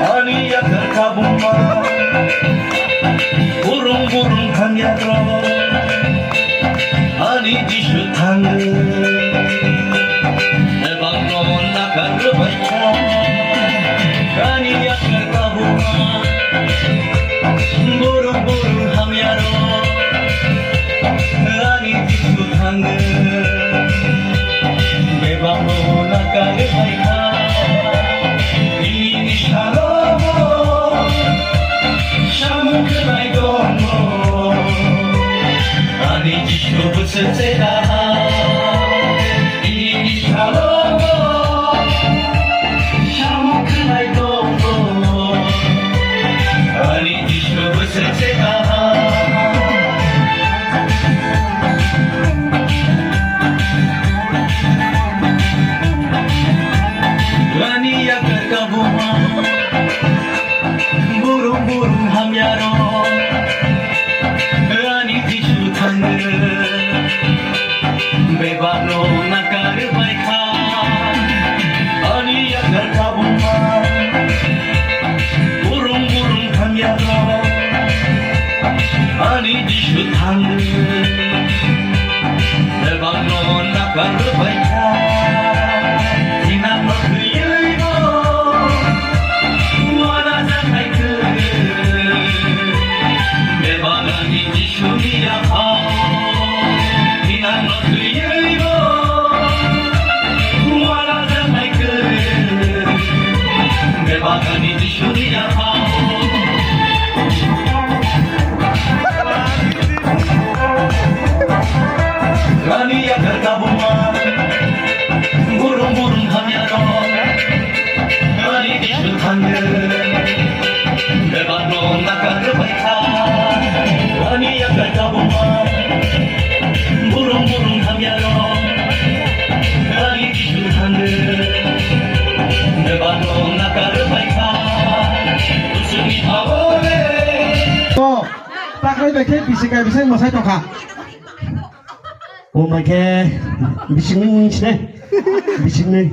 Aniya terkabuma burung-burung kanyaro ani disutang ebang non nakar baca aniya terkabuma burung-burung kanyaro ani disutang ebang non nakar baca ini shalom shamu kenai gomo ani jisho berseda ini shalom shamu kenai gomo ani jisho berseda ani yang terkabuma burung-burung hamyaro ani disutang bebano nakar baikha ani yang terkabuma burung-burung hamyaro ani disutang bebano nakar baikha tinano Rani yang tergabungan burung-burung hamyaro Rani disutang bebano nakar baikha Rani yang tergabungan burung-burung hamyaro Rani disutang bebano nakar baikha usuni awole to ta kai bai ke bisikai bisai mo sai to kha o mai ke bising ne bising ne